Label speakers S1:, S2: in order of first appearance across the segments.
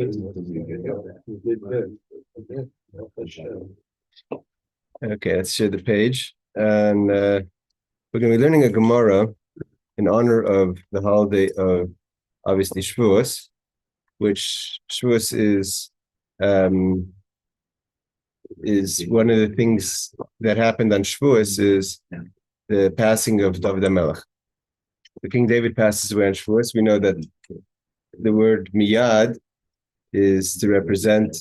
S1: Okay, let's share the page. And we're going to be learning a Gemara in honor of the holiday of, obviously, Shavuos, which Shavuos is one of the things that happened on Shavuos is the passing of David HaMelech. The King David passes away on Shavuos. We know that the word miyad is to represent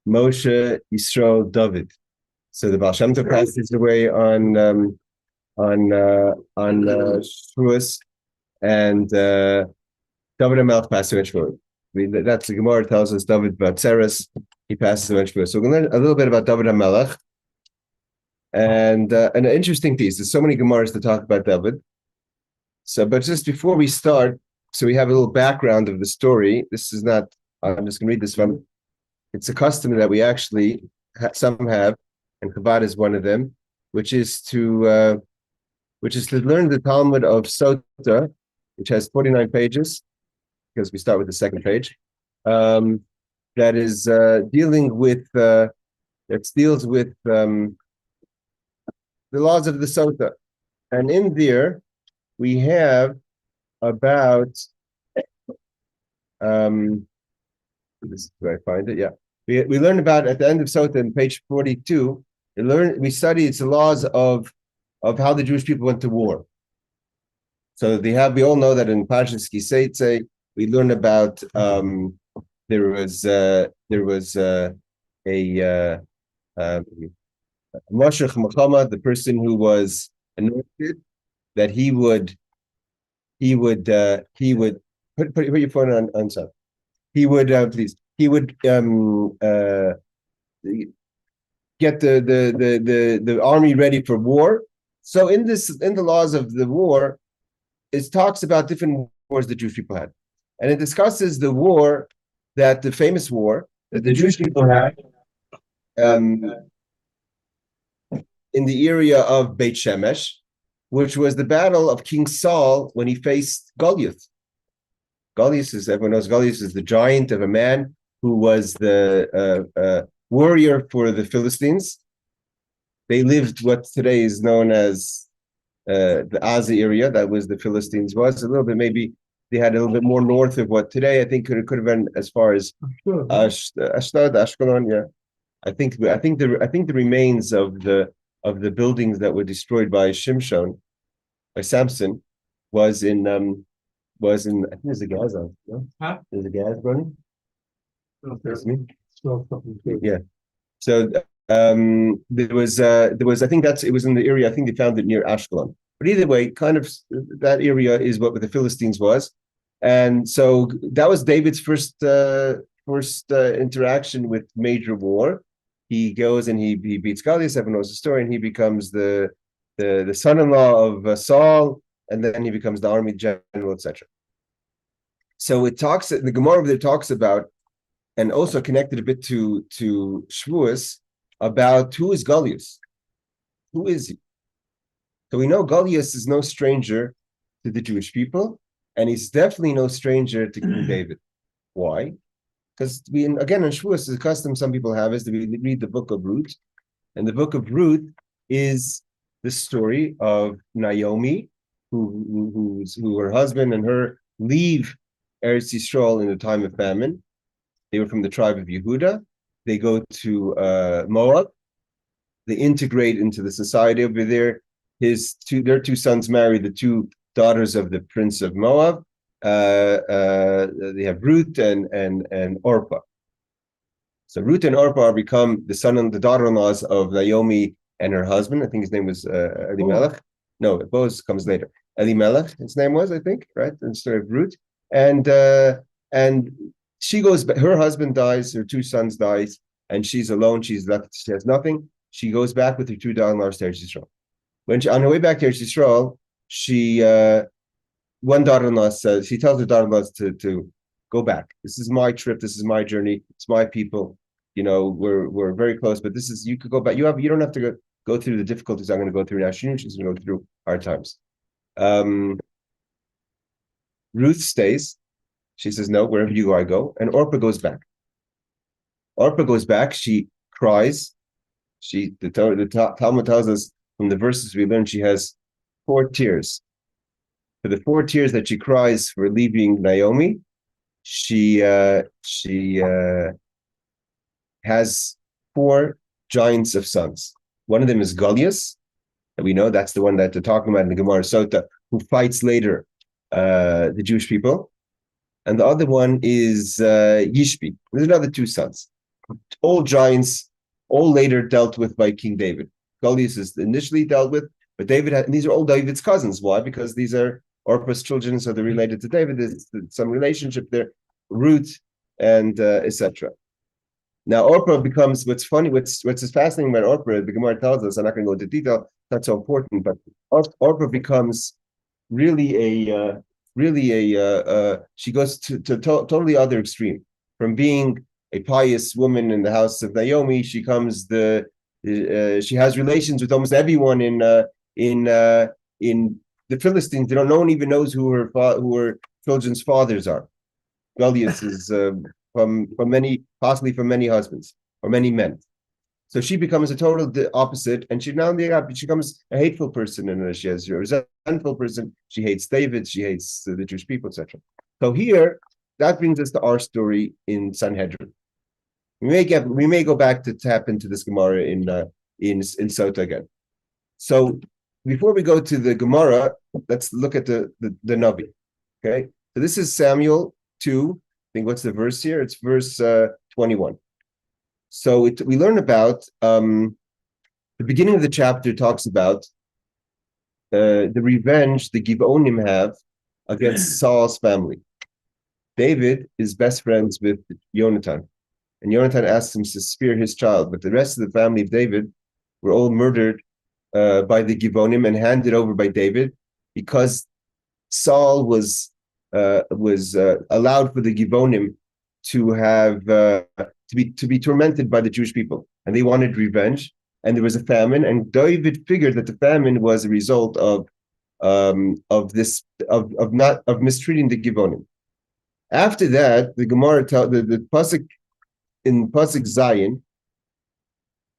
S1: Moshe, Yisrael, David. So the Baal Shem Tov passes away on Shavuos, and David HaMelech passed away on Shavuos. That's the Gemara tells us David Batzeres, he passes away on Shavuos. So we're going to learn a little bit about David HaMelech, and an interesting piece. There's so many Gemaras to talk about David. So, but just before we start, so we have a little background of the story. This is not, I'm just going to read this from, it's a custom that we actually, some have, and Chabad is one of them, which is to learn the Talmud of Sota, which has 49 pages, because we start with the second page, that is dealing with, that deals with the laws of the Sota. And in there, we have about, this is where I find it, yeah. We learn about, at the end of Sota, in page 42, we study it's the laws of how the Jewish people went to war. So we all know that in Parshas Kiseitze, we learn about there was a Moshe Muhammad, the person who was anointed, that he would put your phone on stop. He would please. He would get the army ready for war. So in the laws of the war, it talks about different wars the Jewish people had, and it discusses the war the famous war that the Jewish people had in the area of Beit Shemesh, which was the battle of King Saul when he faced Goliath. Goliath, everyone knows, Goliath is the giant of a man who was the warrior for the Philistines. They lived what today is known as the Gaza area. That was the Philistines was a little bit, maybe they had a little bit more north of what today I think could have been as far as Ashdod, Ashkelon. Yeah, I think the remains of the buildings that were destroyed by Shimshon, by Samson, was in I think there's a gas on. No? Huh? There's a gas running. Okay. Yeah. So there was I think it was in the area, I think they found it near Ashkelon. But either way, kind of that area is what the Philistines was. And so that was David's first interaction with major war. He goes and he beats Goliath, everyone knows the story, and he becomes the son-in-law of Saul, and then he becomes the army general, etc. So the Gemara over there talks about, and also connected a bit to Shavuos, about who is Goliath. Who is he? So we know Goliath is no stranger to the Jewish people, and he's definitely no stranger to King David. Why? Because again, in Shavuos, the custom some people have is to read the book of Ruth, and the book of Ruth is the story of Naomi, who her husband and her leave Eretz Yisrael in the time of famine. They were from the tribe of Yehuda. They go to Moab. They integrate into the society over there. Their two sons marry the two daughters of the prince of Moab. They have Ruth and Orpah. So Ruth and Orpah become the daughter-in-laws of Naomi and her husband. I think his name was Elimelech. No, Boaz comes later. Elimelech, his name was, I think, right? Instead of Ruth. And she goes, her husband dies, her two sons dies, and she's alone. She's left. She has nothing. She goes back with her two daughters to Eretz Yisrael. On her way back to Eretz Yisrael, one daughter-in-law says, she tells her daughter-in-laws to go back. This is my trip. This is my journey. It's my people. You know, we're very close, but you could go back. You don't have to go through the difficulties I'm going to go through now. She's going to go through hard times. Ruth stays, She says, no, wherever you go, I go. And Orpah goes back. She cries. The Talmud tells us from the verses we learned, she has 4 tears. For the 4 tears that she cries for leaving Naomi, she has 4 giants of sons. One of them is Goliath, and we know that's the one that they're talking about in the Gemara Sota, who fights later the Jewish people. And the other one is Yishbi. There's another 2 sons. All giants, all later dealt with by King David. Goliath is initially dealt with, but David and these are all David's cousins. Why? Because these are Orpah's children, so they're related to David. There's some relationship there, Ruth and etc. Now Orpah becomes what's fascinating about Orpah. The Gemara tells us. I'm not going to go into detail. Not so important, but Orpah becomes really she goes to totally other extreme. From being a pious woman in the house of Naomi, she comes she has relations with almost everyone in the Philistines. No one even knows who her children's fathers are. Goliath is possibly from many husbands or many men. So she becomes a total opposite, and she becomes a hateful person, and she has a resentful person. She hates David, she hates the Jewish people, etc. So here, that brings us to our story in Sanhedrin. We may go back to tap into this Gemara in Sota again. So before we go to the Gemara, let's look at the Navi. Okay, so this is Samuel 2. I think what's the verse here? It's verse 21. So we learn about the beginning of the chapter talks about the revenge the Gibeonim have against Saul's family. David is best friends with Yonatan, and Yonatan asks him to spare his child, but the rest of the family of David were all murdered by the Gibeonim and handed over by David because Saul was allowed for the Gibeonim to have to be tormented by the Jewish people, and they wanted revenge. And there was a famine, and David figured that the famine was a result of mistreating the Gibeonim. After that, the Gemara the pasuk in pasuk Zion,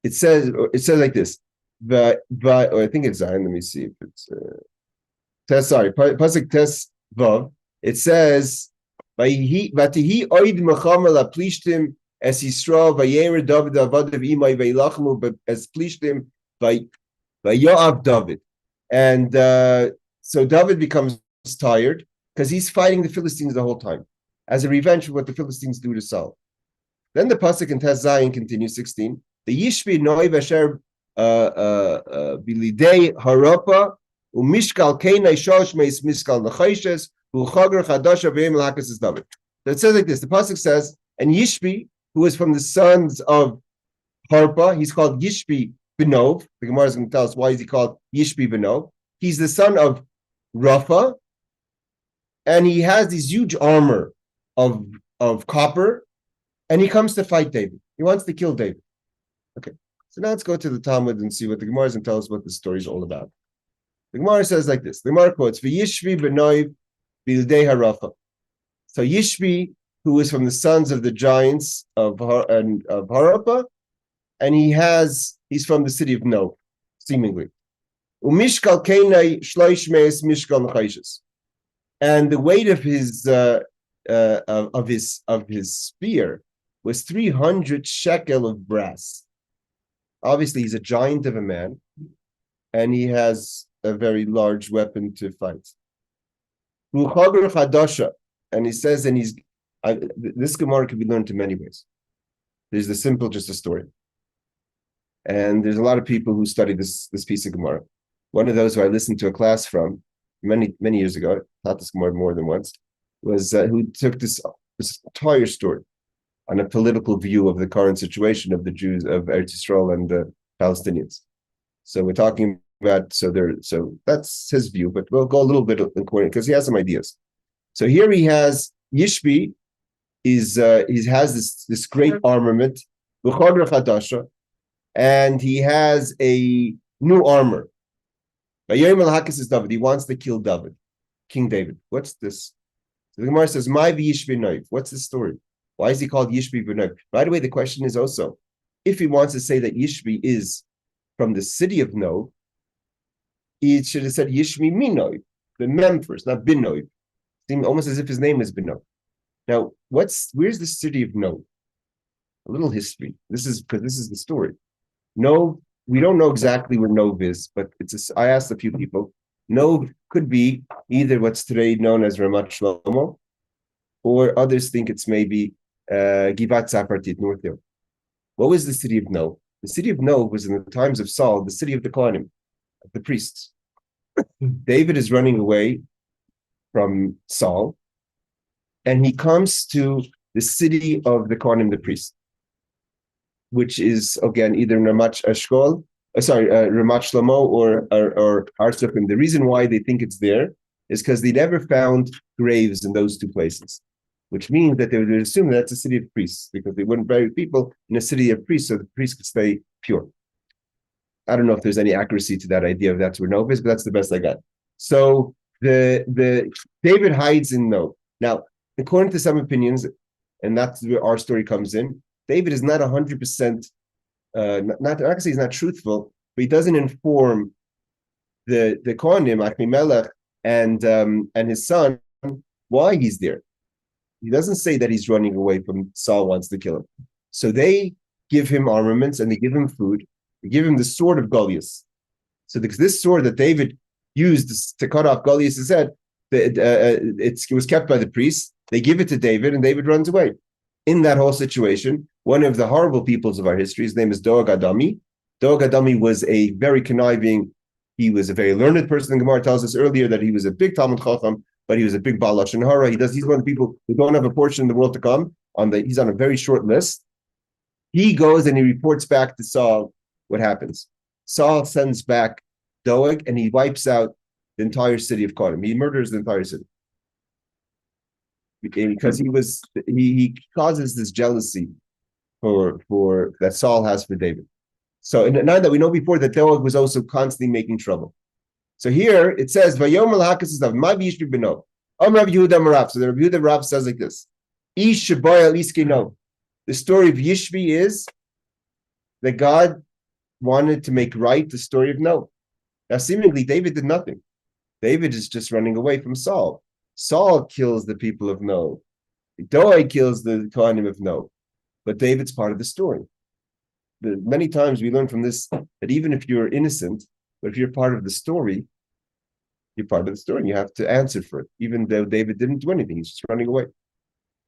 S1: it says like this. I think it's Zion. Let me see if it's pasuk Tes Vav. It says, "Vatihi oid mechamel aplishtim es Yisrael vayered David avadav imay veilachmu es plishtim vayoav David." And so David becomes tired because he's fighting the Philistines the whole time as a revenge for what the Philistines do to Saul. Then the pasuk in Tes Zayin continues 16. The Yishbi Benov asher bilidei harapa umishkal keinai shosh meis miskal nechayshes. So it says like this. The pasuk says, and Yishbi, who is from the sons of Harpa, he's called Yishbi Benov. The Gemara is going to tell us why is he called Yishbi Benov. He's the son of Rapha, and he has this huge armor of copper, and he comes to fight David. He wants to kill David. Okay, so now let's go to the Talmud and see what the Gemara is going to tell us what the story is all about. The Gemara says like this. The Gemara quotes, "V'Yishbi Benov Bildei Harafa." So Yishbi, who is from the sons of the giants of Harapa, and he's from the city of No, seemingly. Umishkal Kenai Shloish Meis Mishkal Nechayshes. And the weight of his spear was 300 shekel of brass. Obviously, he's a giant of a man, and he has a very large weapon to fight. And he says, this Gemara can be learned in many ways. There's the simple, just a story. And there's a lot of people who study this piece of Gemara. One of those who I listened to a class from many years ago, taught this Gemara more than once, was who took this entire story on a political view of the current situation of the Jews of Eretz Yisrael and the Palestinians. So we're talking about so that's his view, but we'll go a little bit according because he has some ideas. So here he has Yishbi he has this great armament, and he has a new armor. He wants to kill David, King David. What's this? The Gemara says, "My Yishbi Benov." What's the story? Why is he called Yishbi Benov? Right away, the question is also, if he wants to say that Yishbi is from the city of Nov, he should have said Yishbi Minov, the mem first, not Benov. Seems almost as if his name is Benov. Now, where's the city of Nov? A little history. This is the story. Nov, we don't know exactly where Nov is, but I asked a few people. Nov could be either what's today known as Ramat Shlomo, or others think it's maybe Givat Zapartit, North Hill. What was the city of Nov? The city of Nov was in the times of Saul, the city of the Kohanim, the priests. David is running away from Saul, and he comes to the city of the Kohanim, the priests, which is again either Ramat Shlomo or Har Sufim. The reason why they think it's there is because they never found graves in those two places, which means that they would assume that's a city of priests because they wouldn't bury people in a city of priests, so the priests could stay pure. I don't know if there's any accuracy to that idea of that's where Nov is, but that's the best I got. So the David hides in Nov. Now, according to some opinions, and that's where our story comes in, David is not 100%. Not to say he's not truthful, but he doesn't inform the Kohanim, Achimelech, and his son why he's there. He doesn't say that he's running away from Saul wants to kill him. So they give him armaments and they give him food. They give him the sword of Goliath. So this sword that David used to cut off Goliath's head, it was kept by the priests. They give it to David, and David runs away. In that whole situation, one of the horrible peoples of our history, his name is Doeg Adami. Doeg Adami was a very conniving, he was a very learned person. The Gemara tells us earlier that he was a big Talmud Chacham, but he was a big Baal Lashon Hara. He's one of the people who don't have a portion in the world to come. He's on a very short list. He goes and he reports back to Saul what happens. Saul sends back Doeg, and he wipes out the entire city of Kohanim. He murders the entire city. Because he causes this jealousy for that Saul has for David. So now that we know before that Doeg was also constantly making trouble. So here it says, Vayom al Hakasav, Ma Yishbi Benov. Rabbi Yehuda Marav. So the Rabbi Yehuda Marav says like this. Ish Shaboy al Iskino. The story of Yishbi is that God wanted to make right the story of Noah. Now seemingly David did nothing. David is just running away from Saul. Saul kills the people of Noah. Doeg kills the Kohanim of Noah. But David's part of the story. Many times we learn from this that even if you're innocent, but if you're part of the story, you're part of the story and you have to answer for it. Even though David didn't do anything, he's just running away.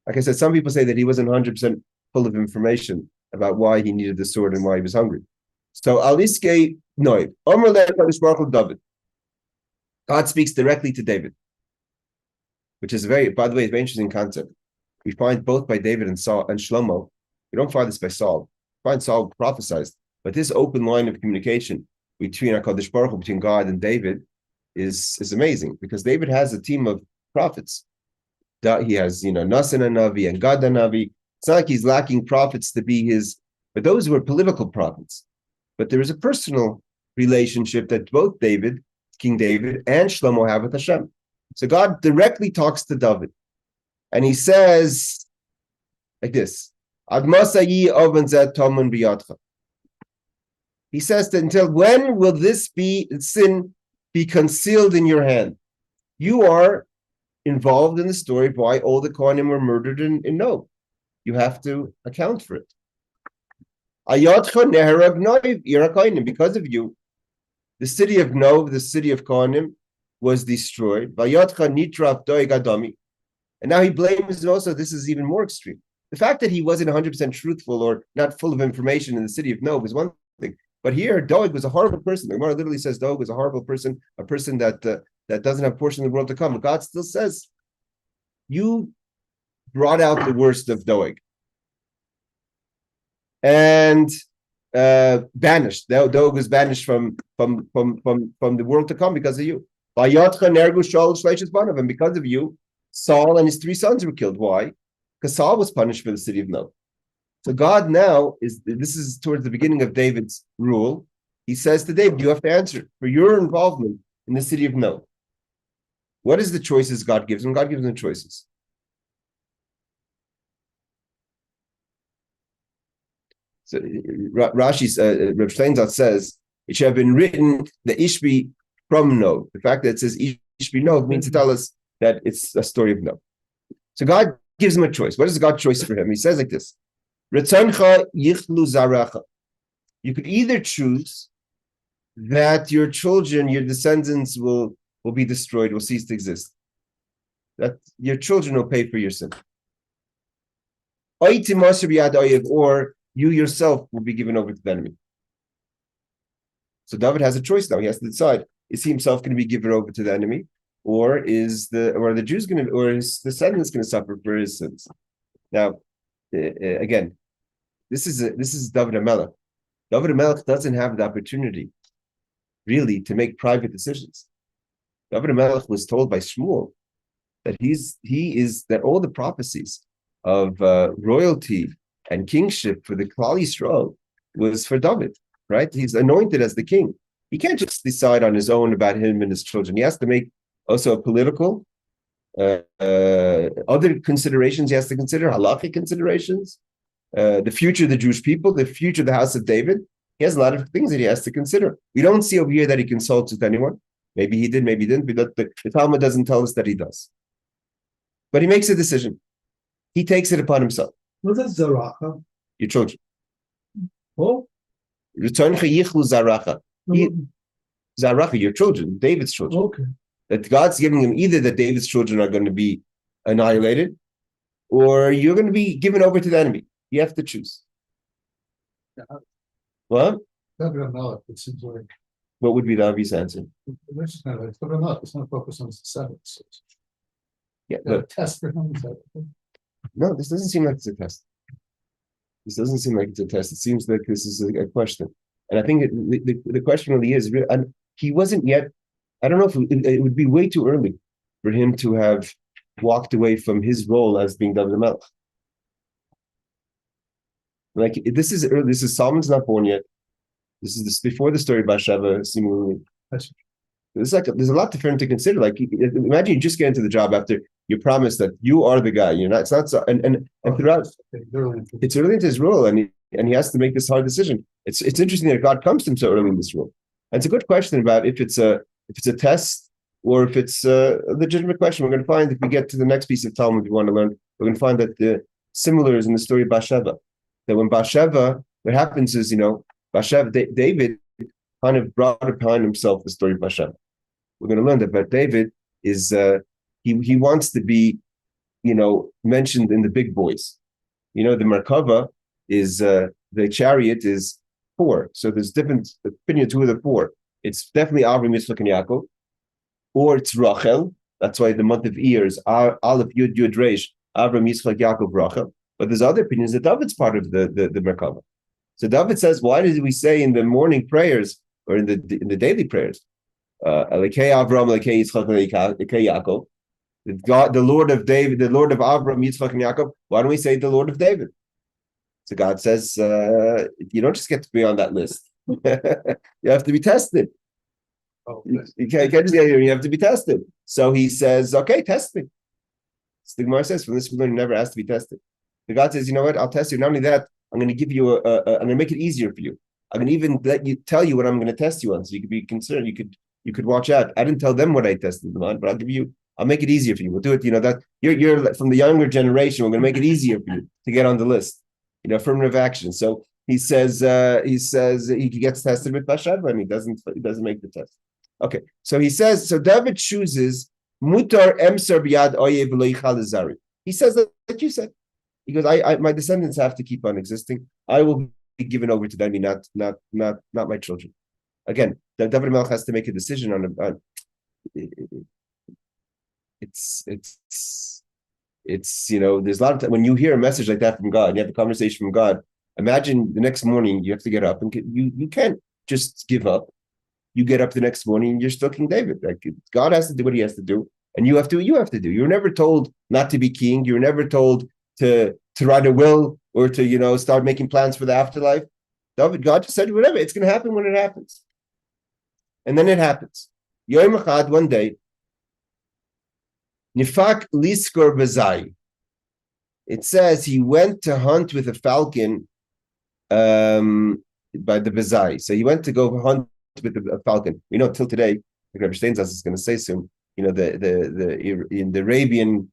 S1: Like I said, some people say that he wasn't 100% full of information about why he needed the sword and why he was hungry. So, Aliske Noib, David. God speaks directly to David, which is by the way, a very interesting concept. We find both by David and Saul and Shlomo. We don't find this by Saul. We find Saul prophesied, but this open line of communication between HaKadosh Baruch Hu, between God and David, is amazing because David has a team of prophets. He has, Nasan Navi and Gad Navi. It's not like he's lacking prophets to be but those were political prophets. But there is a personal relationship that both King David, and Shlomo have with Hashem. So God directly talks to David. And he says like this. He says that until when will this sin be concealed in your hand? You are involved in the story of why all the Kohanim were murdered in Nob. You have to account for it. Because of you, the city of Nob, the city of Kohanim, was destroyed. And now he blames also, this is even more extreme. The fact that he wasn't 100% truthful or not full of information in the city of Nob is one thing. But here, Doeg was a horrible person. The Gemara literally says Doeg was a horrible person, a person that doesn't have portion of the world to come. But God still says, you brought out the worst of Doeg. And banished. Doeg was banished from the world to come because of you. And because of you, Saul and his 3 sons were killed. Why? Because Saul was punished for the city of Nob. So God now this is towards the beginning of David's rule. He says to David, you have to answer for your involvement in the city of Nob. What is the choices God gives him? God gives him choices. So Rashi's Reb Steinzat says it should have been written the Yishbi from Nov. The fact that it says Yishbi Nov means to tell us that it's a story of Nov. So God gives him a choice. What is God's choice for him? He says like this: Retzoncha yichlu zaracha. You could either choose that your children, your descendants will be destroyed, will cease to exist. That your children will pay for your sin. Or you yourself will be given over to the enemy. So David has a choice now. He has to decide: is he himself going to be given over to the enemy, or are the Jews going to, or his descendants going to suffer for his sins? Now, again, this is David HaMelech. David HaMelech doesn't have the opportunity, really, to make private decisions. David HaMelech was told by Shmuel that that all the prophecies of royalty and kingship for the Klal Yisrael was for David, right? He's anointed as the king. He can't just decide on his own about him and his children. He has to make also a political, other considerations he has to consider, halachic considerations, the future of the Jewish people, the future of the house of David. He has a lot of things that he has to consider. We don't see over here that he consults with anyone. Maybe he did, maybe he didn't, but the Talmud doesn't tell us that he does. But he makes a decision. He takes it upon himself.
S2: What is zaracha?
S1: Your children.
S2: Oh?
S1: Zaracha, your children, David's children.
S2: Okay.
S1: That God's giving him either that David's children are going to be annihilated, or you're going to be given over to the enemy. You have to choose.
S2: Yeah.
S1: What?
S2: It seems like.
S1: What would be the obvious answer?
S2: It's not focused on the seven.
S1: Yeah,
S2: test for him.
S1: No, this doesn't seem like it's a test. This doesn't seem like it's a test. It seems like this is a question. And I think the question really is, and he wasn't yet, I don't know if it would be way too early for him to have walked away from his role as being David HaMelech. Like, this is early. This is Solomon's not born yet. This before the story of Bathsheba, seemingly. There's a lot for him to consider. Like, imagine you just get into the job after you promise that you are the guy. You're not. It's not so. And throughout, it's early into his role, and he has to make this hard decision. It's interesting that God comes to him so early in this role. And it's a good question about if it's a test or if it's a legitimate question. We're going to find if we get to the next piece of Talmud we want to learn. We're going to find that the similar is in the story of Bathsheba. That when Bathsheba, what happens is, Bathsheba, David kind of brought upon himself the story of Bathsheba. We're going to learn that, but David is he wants to be, mentioned in the big boys. The Merkava is the chariot is 4. So there's different opinions who are the 4. It's definitely Avram, Yitzchak, and Yaakov, or it's Rachel. That's why the month of Iyar is Aleph, Yud, Yud, Reish, Avram, Yitzchak, Yaakov, Rachel. But there's other opinions that David's part of the Merkava. So David says, why did we say in the morning prayers or in the daily prayers, Elekei Avram, Elekei Yitzchak, Elekei Yaakov, God, the Lord of David, the Lord of Avram, Yitzchak, and Yaakov? Why don't we say the Lord of David? So God says, you don't just get to be on that list. You have to be tested.
S2: Oh,
S1: you can't just get here. You have to be tested. So he says, okay, test me. So the Gemara says, from this we learn, never has to be tested. The God says, you know what? I'll test you. Not only that, I'm going to give you I'm going to make it easier for you. I'm going to even tell you what I'm going to test you on, so you could be concerned. You could watch out. I didn't tell them what I tested them on, but I'll make it easier for you. We'll do it. That you're from the younger generation. We're going to make it easier for you to get on the list. Affirmative action. So he says he gets tested with Bathsheba, and he doesn't make the test. Okay. So he says. So David chooses mutar emsar biyad oyev lo yichal zari. He says that you said. He goes, I my descendants have to keep on existing. I will be given over to them, not my children. Again, David HaMelech has to make a decision on it's there's a lot of time when you hear a message like that from God, you have a conversation from God. Imagine the next morning you have to get up, and you can't just give up. You get up the next morning and you're still King David. Like, God has to do what he has to do, and you have to do what you have to do. You were never told not to be king. You were never told to write a will or to start making plans for the afterlife. God just said whatever, it's going to happen when it happens. And then it happens. Yom Echad, one day, Nifak liskor bazai. It says he went to hunt with a falcon by the Bezai. So he went to go hunt with a falcon. We know till today, like Rabbi Steinzas is going to say soon, in the Arabian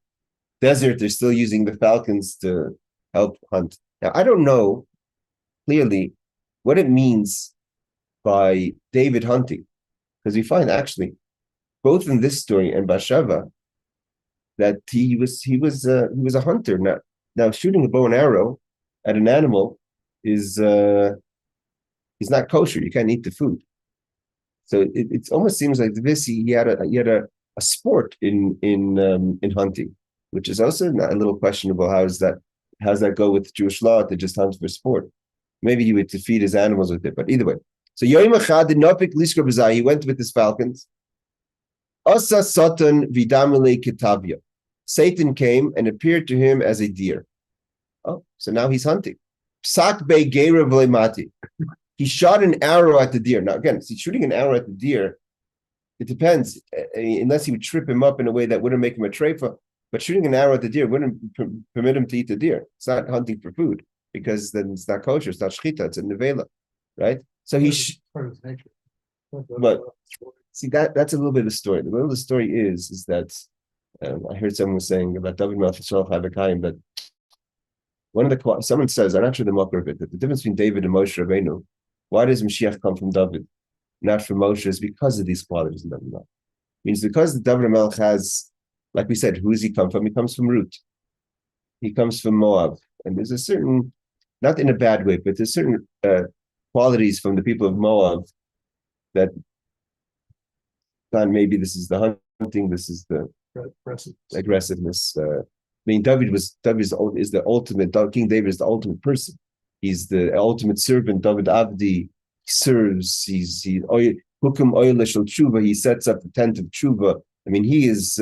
S1: desert, they're still using the falcons to help hunt. Now, I don't know clearly what it means by David hunting, because we find actually both in this story and Bathsheba that he was a hunter. Now shooting a bow and arrow at an animal is not kosher. You can't eat the food. So it almost seems like this he had a sport in hunting, which is also a little questionable. How's that go with Jewish law to just hunt for sport? Maybe he would to feed his animals with it, but either way. So Yoim Echad did Nopik Lishka B'zai. He went with his falcons. Asa Satan Vidamile Ketavia. Satan came and appeared to him as a deer. Oh, so now he's hunting. Psak Be Geira V'lemati. He shot an arrow at the deer. Now again, see, shooting an arrow at the deer, it depends. Unless he would trip him up in a way that wouldn't make him a treifa. But shooting an arrow at the deer wouldn't permit him to eat the deer. It's not hunting for food, because then it's not kosher. It's not shchita. It's a nevela, right? So he.
S2: Part of his nature.
S1: But see, that's a little bit of the story. The little of the story is that I heard someone was saying about David Melech Havakayim that someone says, I'm not sure the makar of it, that the difference between David and Moshe Rabbeinu, why does Mashiach come from David, not from Moshe, is because of these qualities in David Melech. Means because the David Melech has, like we said, who does he come from? He comes from Ruth. He comes from Moab. And there's a certain, not in a bad way, but there's certain qualities from the people of Moab that, maybe this is the hunting, this is the aggressiveness. David is the ultimate, King David is the ultimate person. He's the ultimate servant. David Avdi serves, he sets up the tent of tshuva. I mean, he is,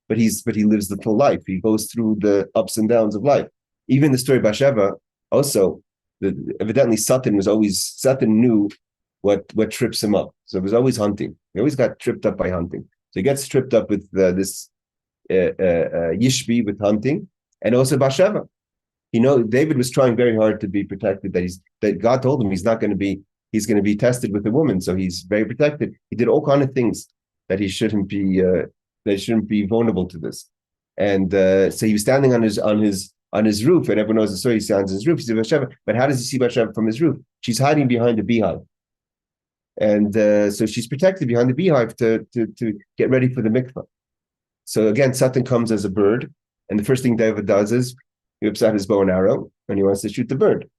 S1: but he lives the full life. He goes through the ups and downs of life. Even the story of Bathsheba, also, evidently Satan knew what trips him up. So it was always hunting. He always got tripped up by hunting. So he gets tripped up with this Yishbi with hunting, and also Bathsheba. David was trying very hard to be protected. That God told him he's going to be tested with a woman, so he's very protected. He did all kind of things that he shouldn't be vulnerable to this. And so he was standing on his roof, and everyone knows the story. He stands on his roof. He sees Bathsheba, but how does he see Bathsheba from his roof? She's hiding behind a beehive, and so she's protected behind the beehive to get ready for the mikvah. So again, Satan comes as a bird, and the first thing David does is he whips out his bow and arrow, and he wants to shoot the bird.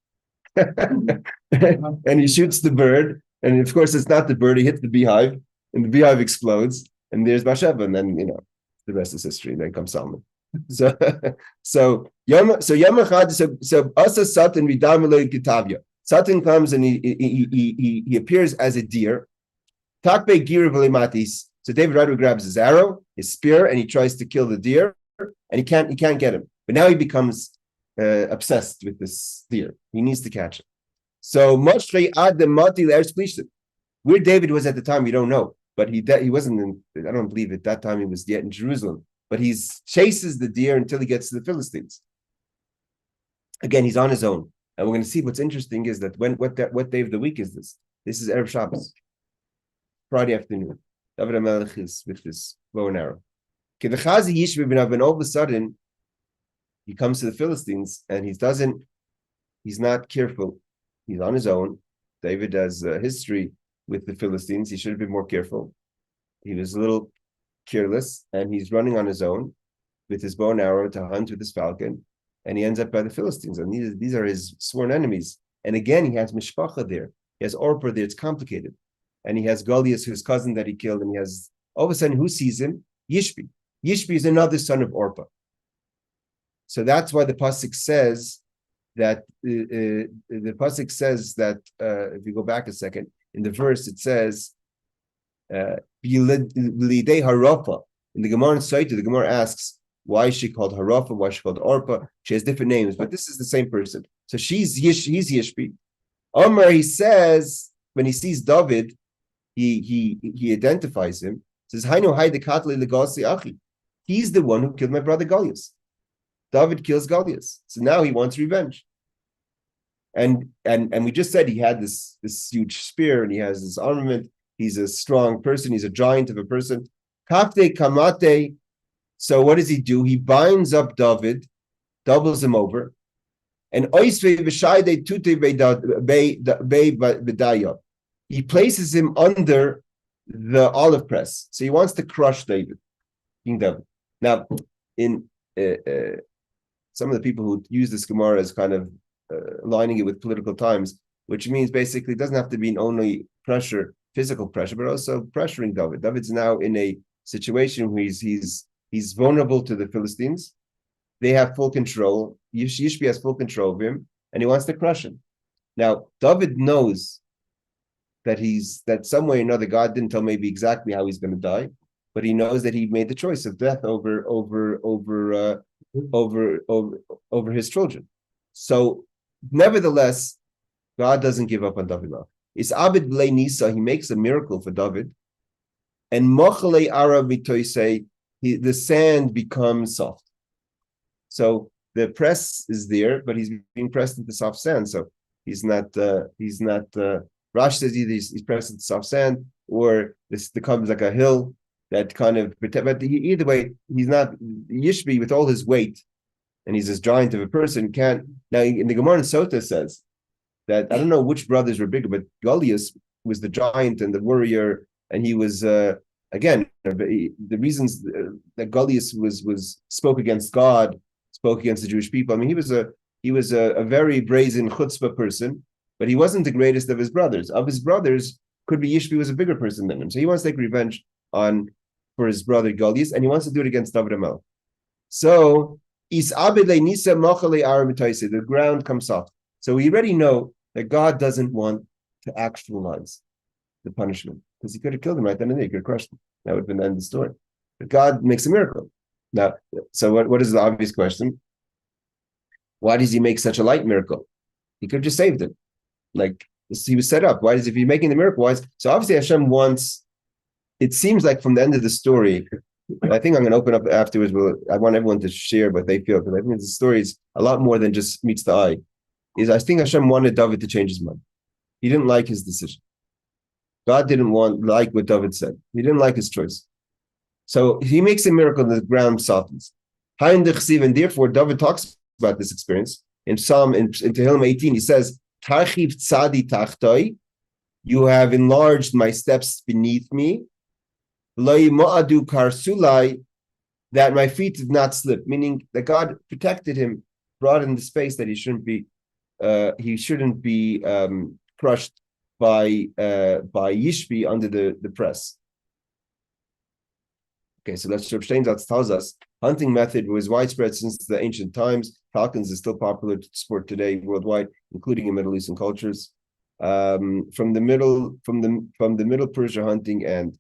S1: And he shoots the bird, and of course it's not the bird. He hits the beehive, and the beehive explodes, and there's Bathsheba, and then the rest is history. Then comes Solomon. So Asa Satan Vidamile Kitavia. Satan comes and he appears as a deer. Takbe Gira Velimatis. So David Ryder grabs his arrow, his spear, and he tries to kill the deer, and he can't get him. But now he becomes obsessed with this deer. He needs to catch it. So where David was at the time, we don't know. But he wasn't I don't believe at that time he was yet in Jerusalem. But he chases the deer until he gets to the Philistines. Again, he's on his own. And we're going to see what's interesting is that what day of the week is this? This is Erev Shabbos, Friday afternoon. David HaMelech is with his bow and arrow. Yishbi Benov, and all of a sudden, he comes to the Philistines, and he's not careful. He's on his own. David has a history with the Philistines. He should have been more careful. He was a little careless, and he's running on his own with his bow and arrow to hunt with his falcon, and he ends up by the Philistines, and these are his sworn enemies. And again, he has Mishpacha there. He has Orpah there. It's complicated. And he has Goliath, his cousin that he killed, and he has, all of a sudden, who sees him? Yishbi. Yishbi is another son of Orpah. So that's why the pasuk says that if you go back a second, in the verse it says, B'lidei Harafa. In the Gemara in Saita, the Gemara asks, why is she called Harafa? Why is she called Orpah? She has different names, but this is the same person. So he's Yishbi. Omar, he says, when he sees David, he identifies him. Says, he's the one who killed my brother Goliath. David kills Goliath. So now he wants revenge. And we just said he had this huge spear and he has this armament. He's a strong person. He's a giant of a person. Kapte kamate. So what does he do? He binds up David, doubles him over, and he places him under the olive press. So he wants to crush David, King David. Now, in some of the people who use this Gemara as kind of aligning it with political times, which means basically it doesn't have to be only pressure, physical pressure, but also pressuring David. David's now in a situation where he's vulnerable to the Philistines. They have full control. Yishbi has full control of him, and he wants to crush him. Now, David knows that some way or another, God didn't tell maybe exactly how he's going to die, but he knows that he made the choice of death over his children. So, nevertheless, God doesn't give up on David. It's Abid B'lei Nisa. He makes a miracle for David, and Mochalei Ara V'toisei, the sand becomes soft. So the press is there, but he's being pressed into soft sand. So he's not. Rash says either he's pressed into soft sand, or this becomes like a hill that kind of. But either way, he's not. Yishbi, with all his weight, and he's this giant of a person, can't. Now in the Gemara in Sota says that I don't know which brothers were bigger, but Goliath was the giant and the warrior, and he was again the reasons that Goliath was spoke against God, spoke against the Jewish people. I mean, he was a very brazen chutzpah person, but he wasn't the greatest of his brothers. Of his brothers, could be Yishbi was a bigger person than him, so he wants to take revenge for his brother Goliath, and he wants to do it against David HaMelech. So the ground comes soft. So we already know that God doesn't want to actualize the punishment, because he could have killed him right then and there. He could have crushed him. That would have been the end of the story. But God makes a miracle. Now, so what is the obvious question? Why does he make such a light miracle? He could have just saved him. Like, he was set up. Why does, if he's making the miracle, why is, so obviously Hashem wants, it seems like from the end of the story, I think I'm going to open up afterwards. I want everyone to share what they feel, because I think the story is a lot more than just meets the eye. I think Hashem wanted David to change his mind. He didn't like his decision. God didn't like what David said. He didn't like his choice. So he makes a miracle, the ground softens. And therefore, David talks about this experience in Tehillim 18. He says, Tarchiv tzadi tachtoi, you have enlarged my steps beneath me. Loi ma'adu karsulai, that my feet did not slip, meaning that God protected him, brought him the space that he shouldn't be crushed by Yishbi under the press. Okay, so let's Steinsatz tells us hunting method was widespread since the ancient times. Falcons is still popular sport today worldwide, including in Middle Eastern cultures. From the Middle Persia hunting, and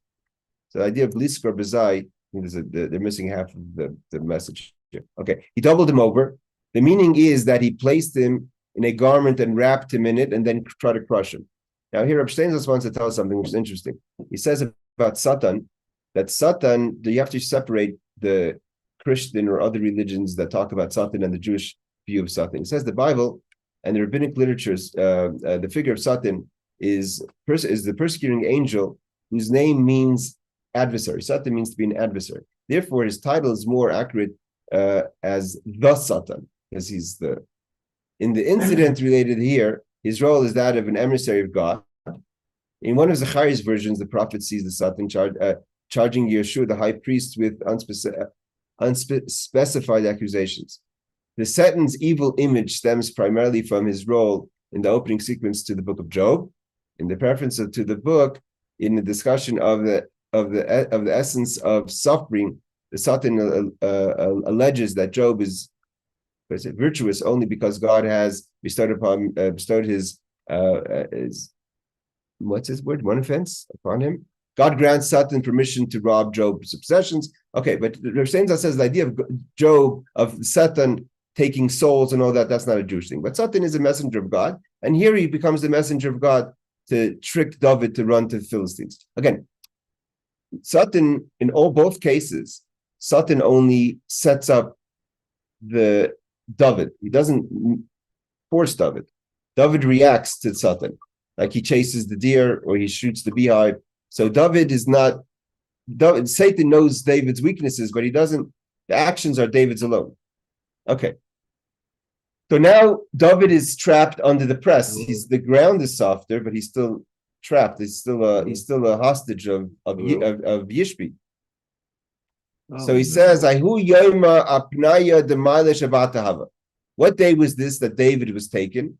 S1: the idea of liskar bezai, they're missing half of the message here. Okay, he doubled him over. The meaning is that he placed him in a garment and wrapped him in it, and then tried to crush him. Now here, Rabbi Steinsaltz wants to tell us something which is interesting. He says about Satan, that Satan, you have to separate the Christian or other religions that talk about Satan and the Jewish view of Satan. He says the Bible and the rabbinic literatures, the figure of Satan is the persecuting angel whose name means adversary. Satan means to be an adversary. Therefore, his title is more accurate as the Satan, because he's in the incident related here, his role is that of an emissary of God. In one of Zechariah's versions, the prophet sees the Satan charging Yeshua, the high priest, with unspecified accusations. The Satan's evil image stems primarily from his role in the opening sequence to the book of Job. In the preface to the book, in the discussion of the essence of suffering, the Satan alleges that Job is virtuous only because God has bestowed his what's his word? One offense upon him. God grants Satan permission to rob Job's possessions. Okay, but Rav Steinsaltz says the idea of Job, of Satan taking souls and all that, that's not a Jewish thing. But Satan is a messenger of God, and here he becomes the messenger of God to trick David to run to the Philistines. Again, Satan, in both cases, Satan only sets up the David. He doesn't force David. David reacts to Satan, like he chases the deer or he shoots the beehive. So David is not. Satan knows David's weaknesses, but he doesn't. The actions are David's alone. Okay. So now David is trapped under the press. The ground is softer, but he's still trapped. He's still a hostage of Yishbi. So he says, "Ahu yoyma apnaya demale Shabbat hava." What day was this that David was taken?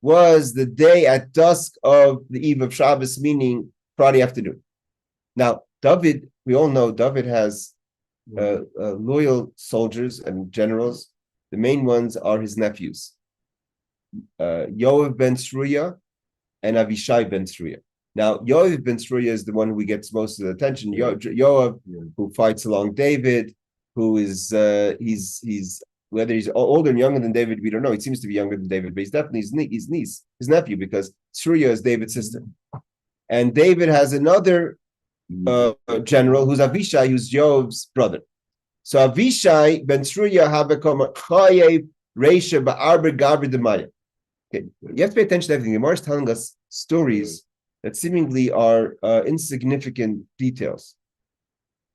S1: Was the day at dusk of the eve of Shabbos, meaning Friday afternoon. Now, David, we all know David has loyal soldiers and generals. The main ones are his nephews, Yoav ben Sruya and Avishai ben Sruya. Now, Yoav ben Sruya is the one who gets most of the attention. Yoav, who fights along David, who is he's whether he's older and younger than David, we don't know. He seems to be younger than David, but he's definitely his nephew, because Sruya is David's sister. And David has another general who's Avishai, who's Yoav's brother. So Avishai ben Sruya habekoma chayev reisha ba'arber gabri demaya. Okay, you have to pay attention to everything. The Gemara is telling us stories that seemingly are insignificant details.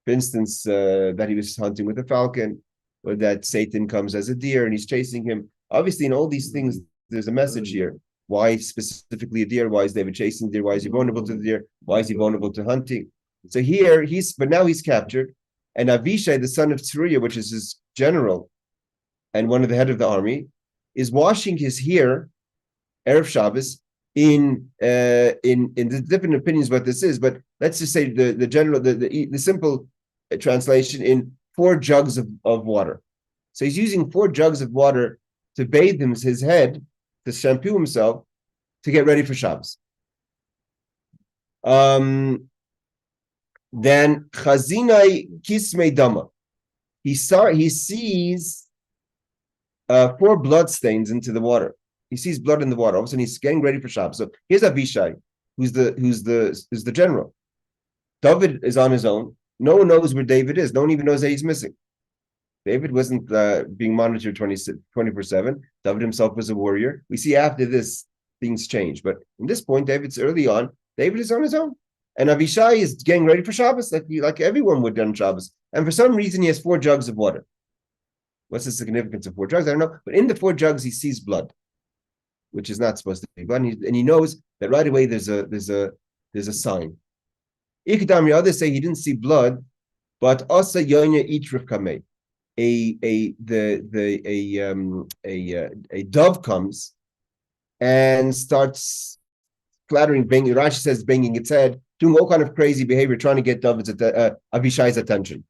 S1: For instance, that he was hunting with a falcon, or that Satan comes as a deer and he's chasing him. Obviously, in all these things, there's a message here. Why specifically a deer? Why is David chasing the deer? Why is he vulnerable to the deer? Why is he vulnerable to hunting? So here but now he's captured, and Avishai, the son of Tzeruiah, which is his general and one of the head of the army, is washing his hair Erev Shabbos in the different opinions what this is, but let's just say the general, the simple translation, in 4 jugs of water. So he's using 4 jugs of water to bathe his head, to shampoo himself, to get ready for Shabbos. Then Chazinai Kismei Dama. He sees 4 blood stains into the water. He sees blood in the water. All of a sudden, he's getting ready for Shabbos. So here's Avishai, who's the general. David is on his own. No one knows where David is. No one even knows that he's missing. David wasn't being monitored 24/7. David himself was a warrior. We see after this, things change. But in this point, David's early on. David is on his own. And Avishai is getting ready for Shabbos, like everyone would on Shabbos. And for some reason, he has 4 jugs of water. What's the significance of 4 jugs? I don't know. But in the 4 jugs, he sees blood, which is not supposed to be blood. And he knows that right away there's a sign. The others say he didn't see blood, but Asa Yonya Itrif Kameh. A dove comes and starts flattering, banging. Rashi says banging its head, doing all kind of crazy behavior, trying to get Avishai's attention.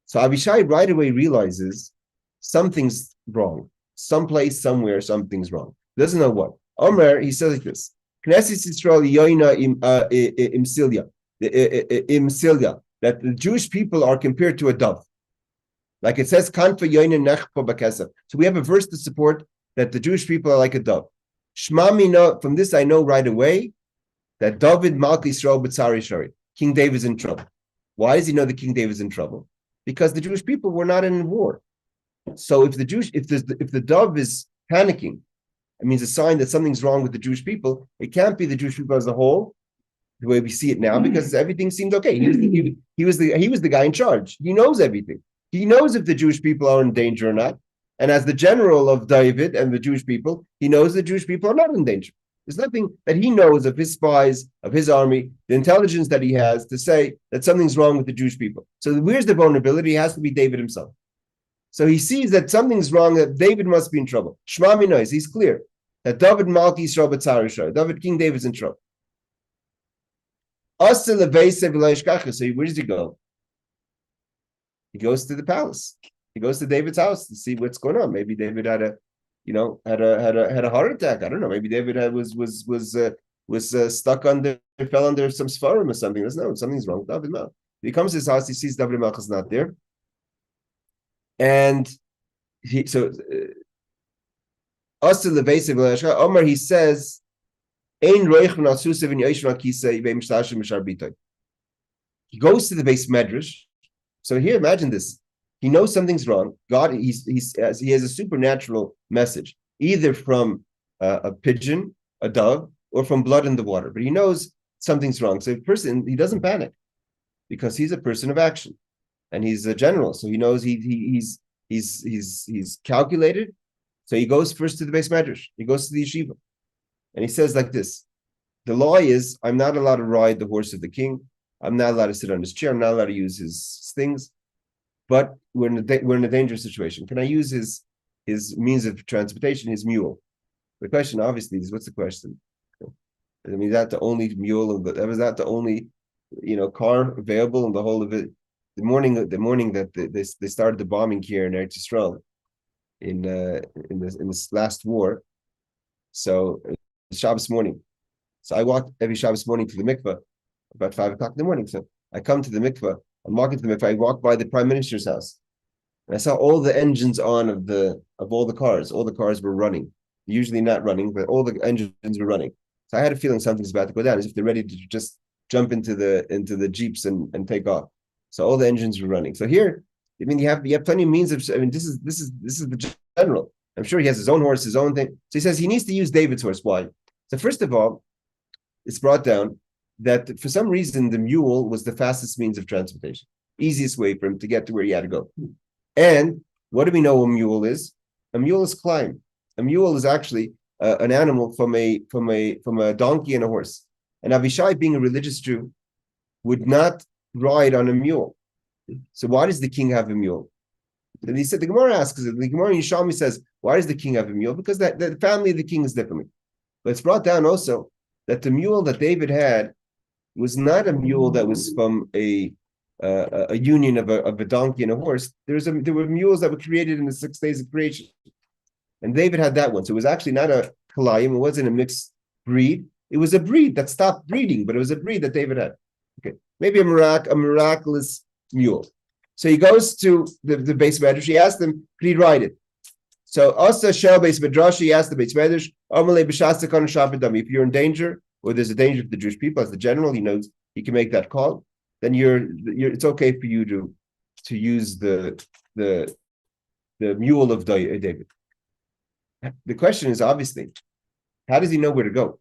S1: So Avishai right away realizes something's wrong. Someplace, somewhere, something's wrong. Doesn't know what. Omer, he says like this: Knesset Yisrael Yoina imsilya, that the Jewish people are compared to a dove. Like it says, Kanfa Yoina Nechpo Bakesa. So we have a verse to support that the Jewish people are like a dove. Shma mina, from this I know right away that David Malki Yisrael B'tzari Shari, King David's in trouble. Why does he know that King David's in trouble? Because the Jewish people were not in war. So if the dove is panicking, it means a sign that something's wrong with the Jewish people. It can't be the Jewish people as a whole, the way we see it now, because everything seemed okay. He was the guy in charge. He knows everything. He knows if the Jewish people are in danger or not. And as the general of David and the Jewish people, he knows the Jewish people are not in danger. There's nothing that he knows of his spies, of his army, the intelligence that he has to say that something's wrong with the Jewish people. So where's the vulnerability? It has to be David himself. So he sees that something's wrong, that David must be in trouble. Shema Minois, he's clear that David Malki Yisrael B'tzari, David, King David's in trouble. So where does he go? He goes to the palace. He goes to David's house to see what's going on. Maybe David had a heart attack. I don't know. Maybe David was stuck fell under some sfarim or something. No, something's wrong with David. No. He comes to his house. He sees David Melch is not there, and he Omar, he says, he goes to the base medrash. So here, imagine this. He knows something's wrong. God, he has a supernatural message, either from a pigeon, a dove, or from blood in the water. But he knows something's wrong. So he doesn't panic because he's a person of action, and he's a general. So he knows he's calculated. So he goes first to the base medrash. He goes to the yeshiva, and he says like this: the law is, I'm not allowed to ride the horse of the king. I'm not allowed to sit on his chair. I'm not allowed to use his things. But we're in a dangerous situation. Can I use his means of transportation, his mule? The question obviously is, what's the question? I mean, is that the only mule, and was that the only car available in the whole of it? The morning that they started the bombing here in Eretz Yisrael in this last war. So Shabbos morning. So I walked every Shabbos morning to the mikveh about 5 o'clock in the morning. So I come to the mikveh. I'm walking to the mikveh. I walk by the prime minister's house, and I saw all the engines on of all the cars. All the cars were running. Usually not running, but all the engines were running. So I had a feeling something's about to go down, as if they're ready to just jump into the jeeps and take off. So all the engines were running. So here, I mean, you have plenty of means of. I mean, this is the general. I'm sure he has his own horse, his own thing. So he says he needs to use David's horse. Why? So first of all, it's brought down that for some reason the mule was the fastest means of transportation, easiest way for him to get to where he had to go. And what do we know a mule is? A mule is climb. A mule is actually an animal from a donkey and a horse. And Avishai, being a religious Jew, would not ride on a mule. So why does the king have a mule? And he said, the Gemara asks, the Gemara in Yishalmi says, why does the king have a mule? Because the family of the king is different. But it's brought down also that the mule that David had was not a mule that was from a union of a donkey and a horse. There were mules that were created in the 6 days of creation. And David had that one. So it was actually not a kalayim, it wasn't a mixed breed. It was a breed that stopped breeding, but it was a breed that David had. Okay, maybe a miraculous mule. So he goes to the base medrash. He asked him, could he ride it? So also shel base medrash, he asked the base medrash, if you're in danger, or there's a danger to the Jewish people, as the general, he knows he can make that call. Then it's okay for you to use the mule of David. The question is obviously, how does he know where to go?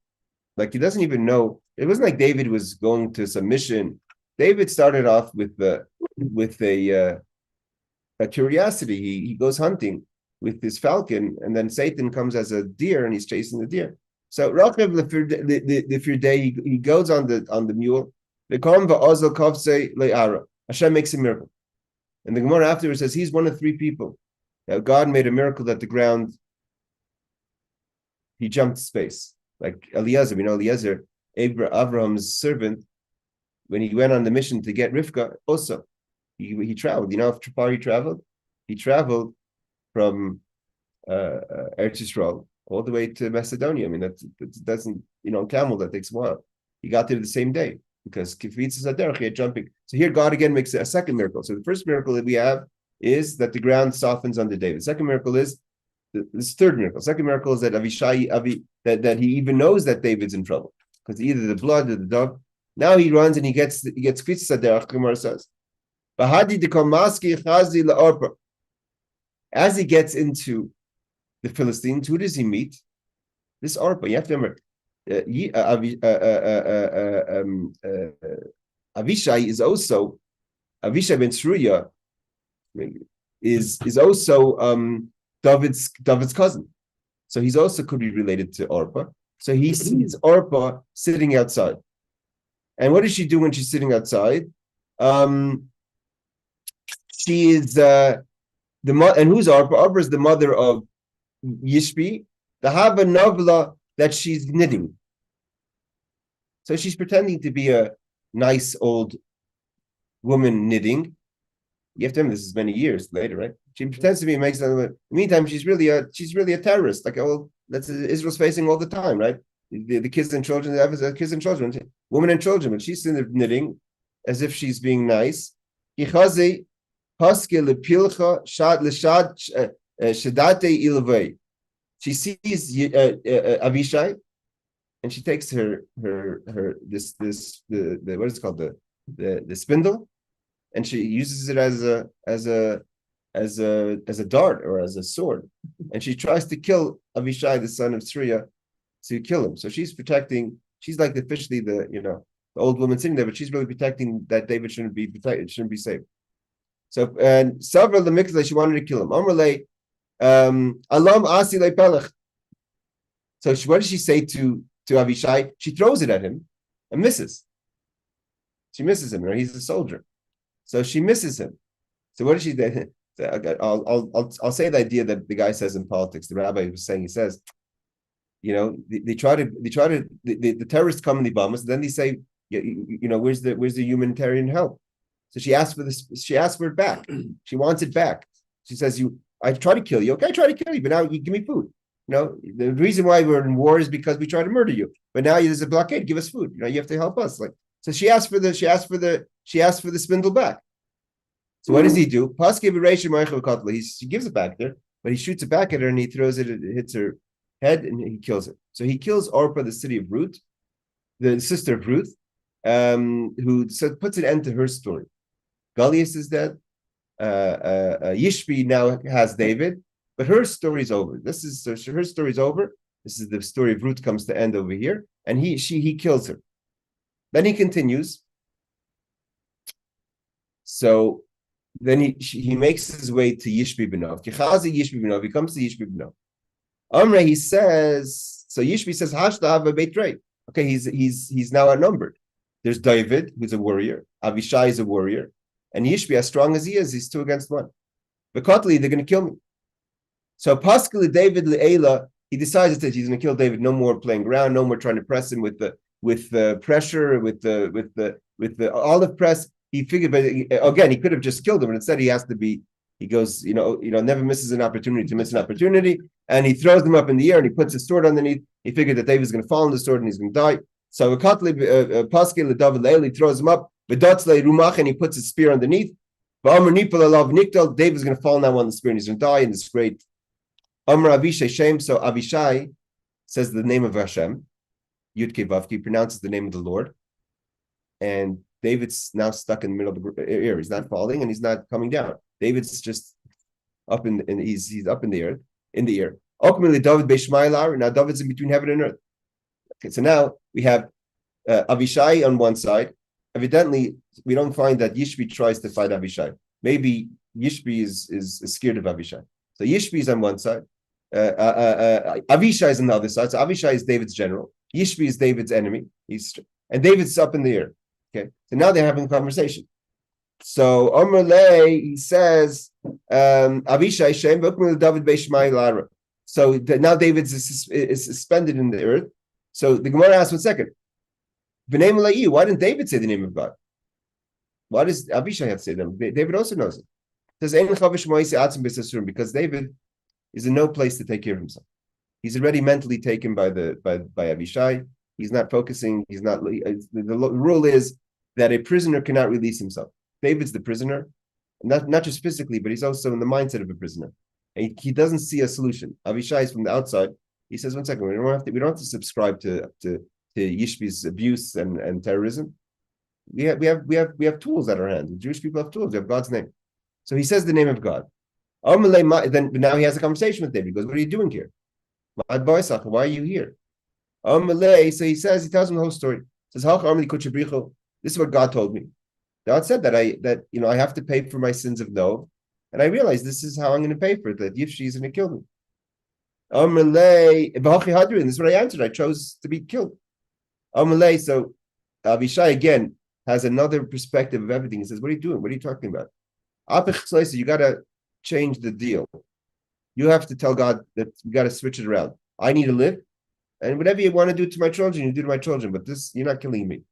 S1: Like, he doesn't even know. It wasn't like David was going to some mission. David started off with a curiosity. He goes hunting with his falcon, and then Satan comes as a deer, and he's chasing the deer. So Rachav the he goes on the mule. Hashem makes a miracle, and the Gemara afterwards says he's one of 3 people. Now God made a miracle that the ground, he jumped space. Like Eliezer, we know Eliezer, Abraham's servant, when he went on the mission to get Rivka, also he traveled. You know how far he traveled? He traveled from Eretz Yisrael all the way to Macedonia. I mean, that doesn't, camel, that takes a while. He got there the same day because Kifitz Zaderach, he had jumping. So here God again makes a second miracle. So the first miracle that we have is that the ground softens under David. The second miracle is this third miracle. Second miracle is that that he even knows that David's in trouble because either the blood or the dove. Now he runs and he gets Kfitz Saderach. Gemara says, as he gets into the Philistines, who does he meet? This Orpah. You have to remember, Avishai is also Avishai ben Sruya is also David's cousin. So he's also could be related to Orpah. So he sees Orpah sitting outside. And what does she do when she's sitting outside? She is the mother, and who's Orpah? Orpah is the mother of Yishbi, the Hava Novla that she's knitting. So she's pretending to be a nice old woman knitting. You have to remember this is many years later, right? She pretends to be makes. In the meantime, she's really a terrorist. Like, that's Israel's facing all the time, right? The kids and children, kids and children, women and children, but she's in there knitting as if she's being nice. She sees Avishai, and she takes her this what is it called, the spindle, and she uses it as a as a dart or as a sword, and she tries to kill Avishai, the son of Sriya, to kill him. So she's protecting. She's like officially the old woman sitting there, but she's really protecting that David shouldn't be protected, shouldn't be saved. So and Savra the Mikzah, she wanted to kill him. Amrle, Alam Asi le Pelech. So what does she say to Avishai? She throws it at him and misses. She misses him. He's a soldier, so she misses him. So what does she do? I'll say the idea that the guy says in politics. The rabbi was saying, he says, the terrorists come in the bombers, and then they say, where's the humanitarian help? So she asked for this. She asked for it back. She wants it back. She says, I try to kill you. Okay, I try to kill you, but now you give me food. The reason why we're in war is because we try to murder you. But now there's a blockade. Give us food. You have to help us. So she asked for the spindle back. So what does he do? He gives it back there, but he shoots it back at her and he throws it. It hits her head and he kills her. So he kills Orpah, the city of Ruth, the sister of Ruth, who puts an end to her story. Goliath is dead. Yishbi now has David, but her story's over. Her story's over. This is the story of Ruth comes to end over here, and he kills her. Then he continues. So then he makes his way to Yishbi Benov. He comes to Yishbi Benov. Amre, he says, so Yishbi says, okay, he's now outnumbered. There's David, who's a warrior. Avishai is a warrior. And Yishbi, as strong as he is, he's 2 against 1. Bekotli, they're going to kill me. So Paskali David Le'ela, he decides that he's going to kill David. No more playing around, no more trying to press him with the pressure, with the olive press. He figured, but again, he could have just killed him, but instead he goes, never misses an opportunity to miss an opportunity, and he throws them up in the air and he puts his sword underneath. He figured that David's going to fall on the sword and he's going to die. So Paskali David Le'ela, he throws him up. And he puts his spear underneath. David's going to fall now on the spear and he's going to die in this great Amr Avishai Shem. So Avishai says the name of Hashem, Yud Kei Vav Ki, pronounces the name of the Lord, and David's now stuck in the middle of the air. He's not falling and he's not coming down. David's just up he's up in the air. David Beishmai. Now David's in between heaven and earth. Okay, so now we have Avishai on one side. Evidently, we don't find that Yishbi tries to fight Avishai. Maybe Yishbi is scared of Avishai. So Yishbi is on one side. Avishai is on the other side. So Avishai is David's general. Yishbi is David's enemy. And David's up in the air. Okay. So now they're having a conversation. So Omrle, he says, Avishai Shem, David Beishmai Lara. So now David is suspended in the earth. So the Gemara asks 1 second. Why didn't David say the name of God? Why does Avishai have to say them? David also knows it. It says, because David is in no place to take care of himself. He's already mentally taken by Avishai. He's not focusing. The rule is that a prisoner cannot release himself. David's the prisoner, not just physically, but he's also in the mindset of a prisoner. And he doesn't see a solution. Avishai is from the outside. He says, 1 second, we don't have to subscribe to Yishbi's abuse and terrorism. We have tools at our hands. The Jewish people have tools. We have God's name. So he says the name of God. Then now he has a conversation with David. He goes, what are you doing here? Why are you here? So he tells him the whole story. He says, this is what God told me. God said that I have to pay for my sins of no. And I realized this is how I'm going to pay for it, that Yishbi is going to kill me. This is what I answered. I chose to be killed. So Avishai again has another perspective of everything. He says, what are you doing? What are you talking about? You got to change the deal. You have to tell God that you got to switch it around. I need to live, and whatever you want to do to my children, you do to my children, but this, you're not killing me.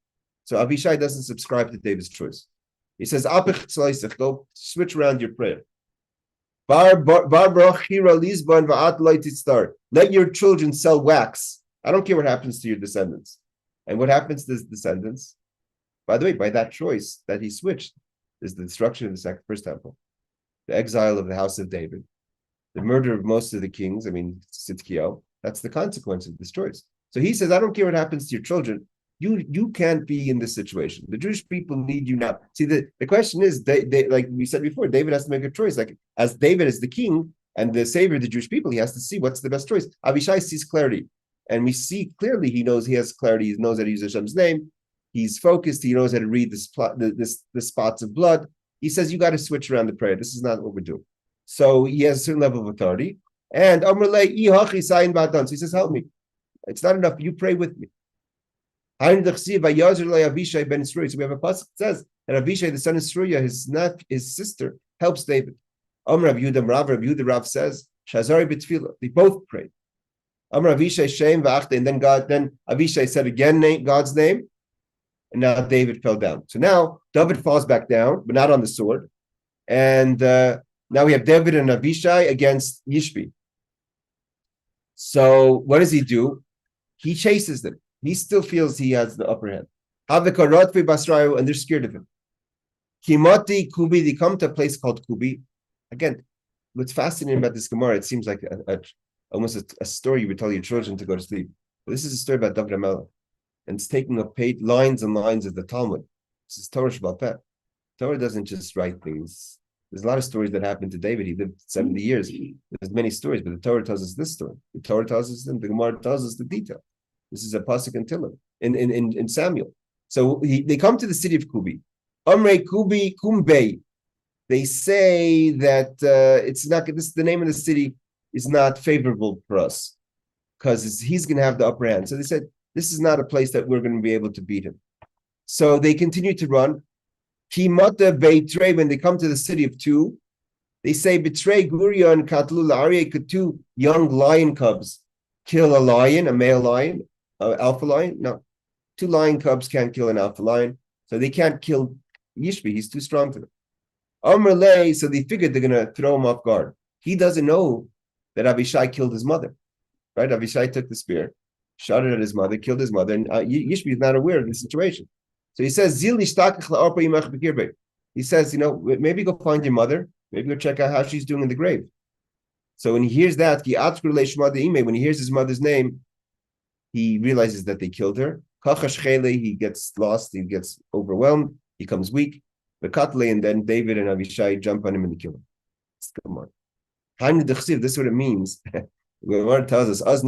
S1: So Avishai doesn't subscribe to David's choice. He says, go switch around your prayer. Let your children sell wax. I don't care what happens to your descendants. And what happens to his descendants? By the way, by that choice that he switched, is the destruction of the first temple, the exile of the house of David, the murder of most of the kings. Tzidkiyahu. That's the consequence of this choice. So he says, I don't care what happens to your children. You can't be in this situation. The Jewish people need you now. See, the question is, they like we said before, David has to make a choice. Like as David is the king and the savior of the Jewish people, he has to see what's the best choice. Avishai sees clarity, and we see clearly he has clarity. He knows how to use Hashem's name. He's focused. He knows how to read the spots of blood. He says, you got to switch around the prayer. This is not what we're doing. So he has a certain level of authority. And so he says, help me. It's not enough. You pray with me. So we have a pasuk that says that Avishai, the son of Sruya, his sister, helps David. Rav Yehuda says, Shazari b'tfilah. They both prayed. Avishai Shem v'achta, and then Avishai said again God's name, and now David fell down. So now David falls back down, but not on the sword. And now we have David and Avishai against Yishbi. So what does he do? He chases them. He still feels he has the upper hand. And they're scared of him. Kimati Kubi, they come to a place called Kubi. Again, what's fascinating about this Gemara, it seems like almost a story you would tell your children to go to sleep. But this is a story about David HaMelech. And it's taking up lines and lines of the Talmud. This is Torah Shabbat Peh. Torah doesn't just write things. There's a lot of stories that happened to David. He lived 70 years. There's many stories, but the Torah tells us this story. The Torah tells us, and the Gemara tells us the detail. This is a pasuk in Tehillim, in Samuel. So they come to the city of Kubi. Amrei Kubi Kumbei. They say that it's not. The name of the city is not favorable for us because he's going to have the upper hand. So they said this is not a place that we're going to be able to beat him. So they continue to run. Kimata Beitrei. When they come to the city of two, they say betray Guria and Katlu Aryeh. Could two young lion cubs kill a lion, a male lion? Alpha lion? No. Two lion cubs can't kill an alpha lion. So they can't kill Yishbi. He's too strong for them. Amrlei, so they figured they're going to throw him off guard. He doesn't know that Avishai killed his mother. Right? Avishai took the spear, shot it at his mother, killed his mother, and Yishbi is not aware of the situation. So he says, he says, maybe go find your mother. Maybe go check out how she's doing in the grave. So when he hears that, when he hears his mother's name, he realizes that they killed her. He gets lost, he gets overwhelmed, he becomes weak. And then David and Avishai jump on him and kill him. Come on. This is what it means. Gemara tells us,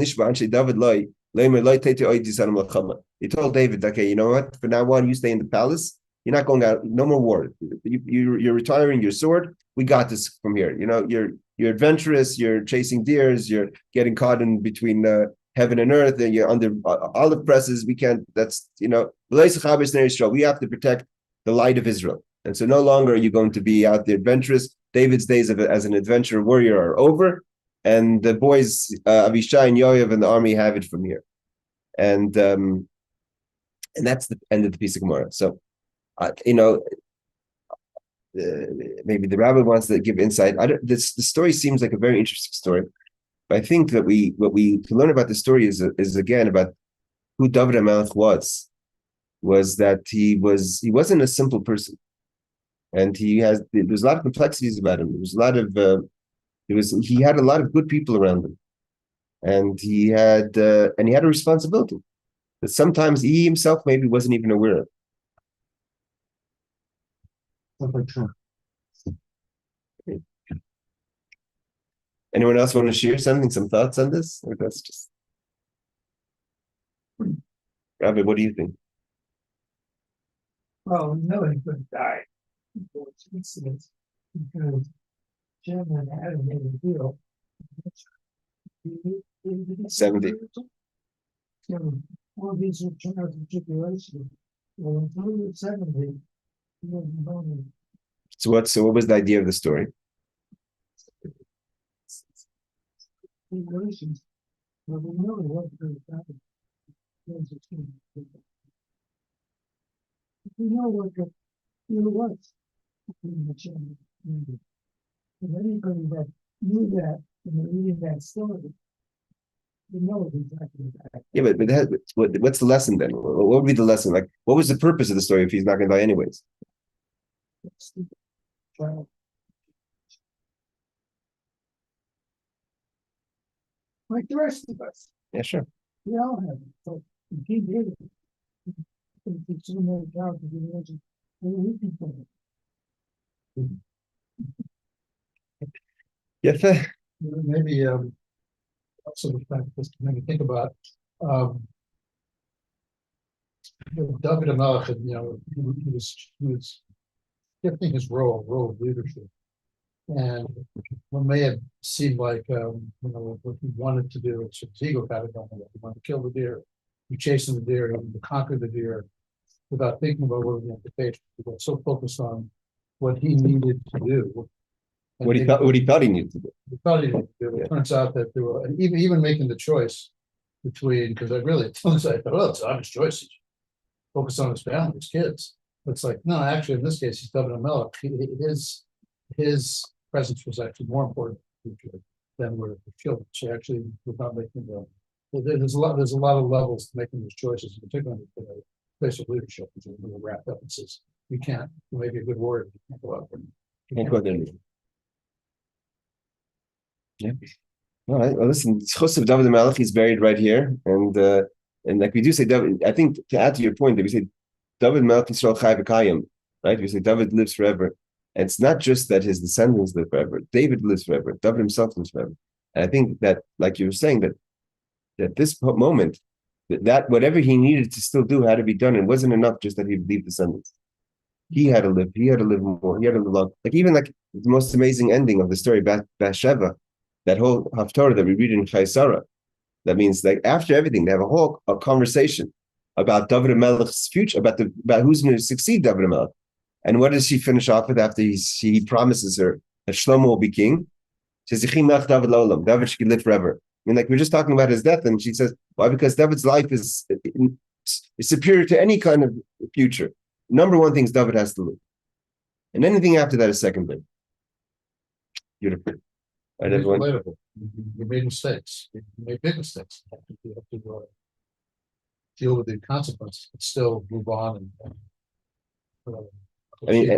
S1: he told David, okay, you know what? From now on, you stay in the palace. You're not going out. No more war. You're retiring your sword. We got this from here. You're adventurous. You're chasing deers. You're getting caught in between heaven and earth, and you're under olive presses. We can't. That's we have to protect the light of Israel. And so no longer are you going to be out there adventurous. David's days as an adventurer warrior are over, and the boys Avishai and Yoav and the army have it from here. And that's the end of the piece of Gemara. So, maybe the rabbi wants to give insight. The story seems like a very interesting story, but I think that what we can learn about the story is again about who David HaMelech was that he wasn't a simple person, and there was a lot of complexities about him. There was a lot of he had a lot of good people around him, and he had a responsibility that sometimes he himself maybe wasn't even aware of. Anyone else want to share something, some thoughts on this? Or that's just Rabbi, what do you think?
S2: Well, no one could die before it's incident because Jim and Adam made a deal.
S1: 70.
S2: So all these are trials and tribulations. Well, until he was 70, he wasn't born.
S1: So what was the idea of the story?
S2: Tribulations. Well, we know what could happen. We know what the deal was. And anybody that knew that and reading that story, you know exactly that.
S1: Yeah, but what's the lesson then? What would be the lesson? Like, what was the purpose of the story if he's not going to die anyways?
S2: Like the rest of us.
S1: Yeah, sure.
S2: We all have it. So he did it. it's in their job to be religious. They're looking for it.
S1: Yes,
S3: Maybe also the fact just to maybe think about David Amalek, he was shifting his role of leadership, and what may have seemed like what he wanted to do, it's his ego got it on. He wanted to kill the deer, he chasing the deer, he wanted to conquer the deer, without thinking about what the implications. He was so focused on what he needed to do.
S1: what he thought he needed to do.
S3: He thought he needed to do. It turns out that there were, and even making the choice between, because I really thought, oh, it's honest choice. Focus on his family, his kids. But it's like, no, actually, in this case, he's David Amelech. His presence was actually more important than were the children. She actually was not making the. There's a lot of levels to making those choices, particularly in a place of leadership, which is really wrapped up and says, you may be a good warrior, you can't go out there.
S1: Can't go there. Yeah. All right. Well, listen, Chus of David Melech, he's buried right here, and like we do say, David. I think to add to your point, that we say David Melech Yisrael Chai V'Kayim, right? We say David lives forever, and it's not just that his descendants live forever. David lives forever. David himself lives forever. And I think that, like you were saying, that this moment, that whatever he needed to still do had to be done. It wasn't enough just that he would leave descendants. He had to live. He had to live more. He had to live long. Like even like the most amazing ending of the story, Bathsheba. That whole haftarah that we read in Chaisara, that means like after everything, they have a conversation about David Melech's future, about who's going to succeed David Melech. And what does she finish off with after he promises her that Shlomo will be king? She says, David should live forever. I mean, like we're just talking about his death, and she says, why? Because David's life is superior to any kind of future. Number one thing is David has to live. And anything after that is secondary. Beautiful. Right, everyone.
S3: You made mistakes. You made big mistakes. You have to deal with the consequences, but still move on. I mean,